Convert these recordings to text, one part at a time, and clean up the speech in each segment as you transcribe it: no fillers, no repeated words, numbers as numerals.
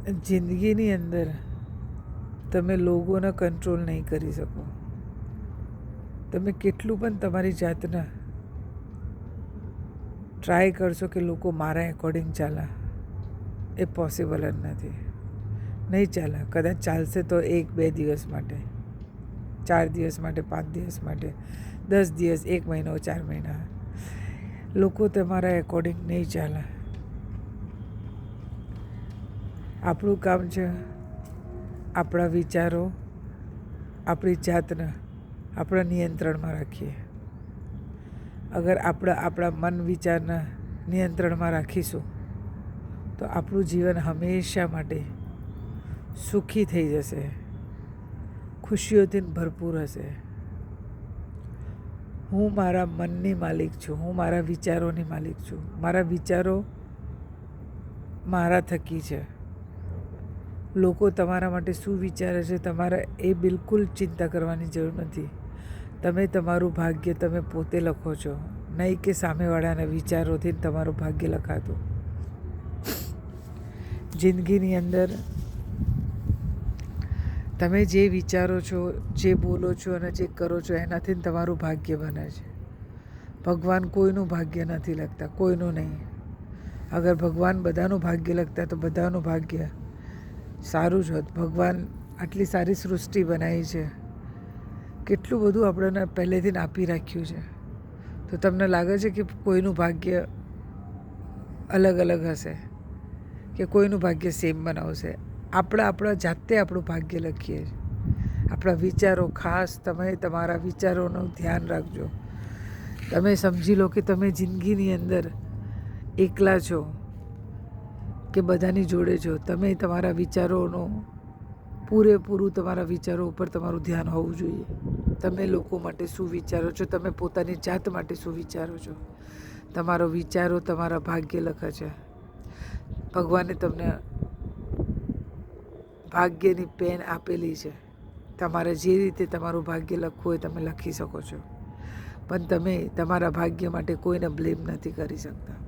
જિંદગીની અંદર તમે લોકોને કંટ્રોલ નહીં કરી શકો. તમે કેટલું પણ તમારી જાતને ટ્રાય કરશો કે લોકો મારા એકોર્ડિંગ ચાલે, એ પોસિબલ જ નથી. નહીં ચાલે. કદાચ ચાલશે તો 1-2 દિવસ માટે, 4 દિવસ માટે, 5 દિવસ માટે, 10 દિવસ, 1 મહિનો, 4 મહિના. લોકો તમારા એકોર્ડિંગ નહીં ચાલે. આપણું કામ છે આપણા વિચારો, આપણી જાતને આપણા નિયંત્રણમાં રાખીએ. અગર આપણે આપણા મન વિચારને નિયંત્રણમાં રાખીશું તો આપણું જીવન હંમેશા માટે સુખી થઈ જશે, ખુશીઓથી ભરપૂર હશે. હું મારા મનની માલિક છું, હું મારા વિચારોની માલિક છું. મારા વિચારો મારા થકી છે. લોકો તમારા માટે શું વિચારે છે તમારે એ બિલકુલ ચિંતા કરવાની જરૂર નથી. તમે તમારું ભાગ્ય તમે પોતે લખો છો, નહીં કે સામેવાળાના વિચારોથી તમારું ભાગ્ય લખાતું. જિંદગીની અંદર તમે જે વિચારો છો, જે બોલો છો અને જે કરો છો એનાથી તમારું ભાગ્ય બને છે. ભગવાન કોઈનું ભાગ્ય નથી લખતા, કોઈનું નહીં. અગર ભગવાન બધાનું ભાગ્ય લખતા તો બધાનું ભાગ્ય સારું જ હોત. ભગવાન આટલી સારી સૃષ્ટિ બનાવી છે, કેટલું બધું આપણને પહેલેથી આપી રાખ્યું છે. તો તમને લાગે છે કે કોઈનું ભાગ્ય અલગ અલગ હશે, કે કોઈનું ભાગ્ય સેમ બનાવશે? આપણા જાતે આપણું ભાગ્ય લખીએ છીએ. આપણા વિચારો, ખાસ તમે તમારા વિચારોનું ધ્યાન રાખજો. તમે સમજી લો કે તમે જિંદગીની અંદર એકલા છો કે બધાની જોડે છો. તમે તમારા વિચારોનું પૂરેપૂરું તમારા વિચારો ઉપર તમારું ધ્યાન હોવું જોઈએ. તમે લોકો માટે શું વિચારો છો, તમે પોતાની જાત માટે શું વિચારો છો? તમારો વિચારો તમારા ભાગ્ય લખે છે. ભગવાને તમને ભાગ્યની પેન આપેલી છે. તમારે જે રીતે તમારું ભાગ્ય લખવું હોય તમે લખી શકો છો. પણ તમે તમારા ભાગ્ય માટે કોઈને બ્લેમ નથી કરી શકતા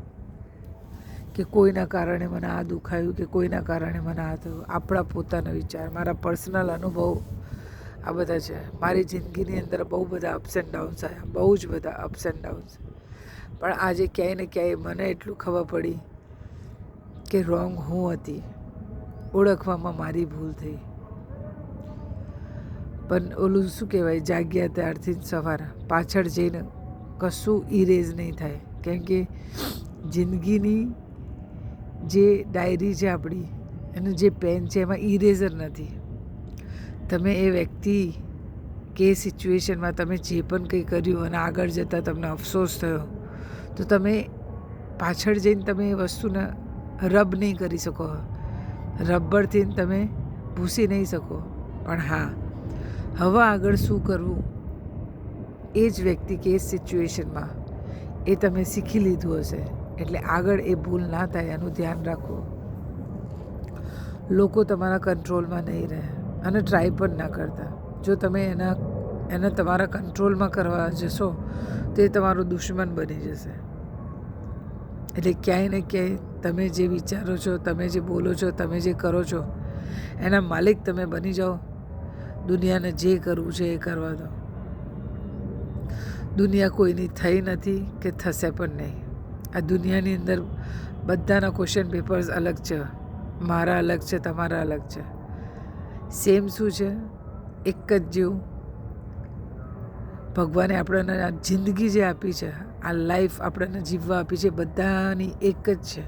કે કોઈના કારણે મને આ દુખાયું, કે કોઈના કારણે મને આ થયું. આપણા પોતાના વિચાર, મારા પર્સનલ અનુભવ આ બધા છે. મારી જિંદગીની અંદર બહુ બધા અપ્સ એન્ડ ડાઉન્સ આવ્યા, બહુ જ બધા અપ્સ એન્ડ ડાઉન્સ. પણ આજે ક્યાંય ને ક્યાંય મને એટલું ખબર પડી કે રોંગ હું હતી, ઓળખવામાં મારી ભૂલ થઈ. પણ ઓલું શું કહેવાય, જાગ્યા ત્યારથી જ સવાર, પાછળ જઈને કશું ઇરેઝ નહીં થાય. કેમ કે જિંદગીની જે ડાયરી છે આપણી, એનું જે પેન છે એમાં ઇરેઝર નથી. તમે એ વ્યક્તિ કે સિચ્યુએશનમાં તમે જે પણ કંઈ કર્યું અને આગળ જતાં તમને અફસોસ થયો તો તમે પાછળ જઈને તમે એ વસ્તુને રબ નહીં કરી શકો, રબરથી તમે ભૂસી નહીં શકો. પણ હા, હવે આગળ શું કરવું એ જ વ્યક્તિ કે એ સિચ્યુએશનમાં એ તમે શીખી લીધું હશે. એટલે આગળ એ ભૂલ ના થાય એનું ધ્યાન રાખો. લોકો તમારા કંટ્રોલમાં નહીં રહે અને ટ્રાય પણ ના કરતા. જો તમે એને તમારા કંટ્રોલમાં કરવા જશો તો એ તમારો દુશ્મન બની જશે. એટલે ક્યાંય ને ક્યાંય તમે જે વિચારો છો, તમે જે બોલો છો, તમે જે કરો છો એના માલિક તમે બની જાઓ. દુનિયાને જે કરવું છે એ કરવા દો. દુનિયા કોઈની થઈ નથી કે થશે પણ નહીં. આ દુનિયાની અંદર બધાના ક્વેશ્ચન પેપર્સ અલગ છે. મારા અલગ છે, તમારા અલગ છે. સેમ શું છે? એક જ જેવું ભગવાને આપણને આ જિંદગી જે આપી છે, આ લાઈફ આપણને જીવવા આપી છે, બધાની એક જ છે.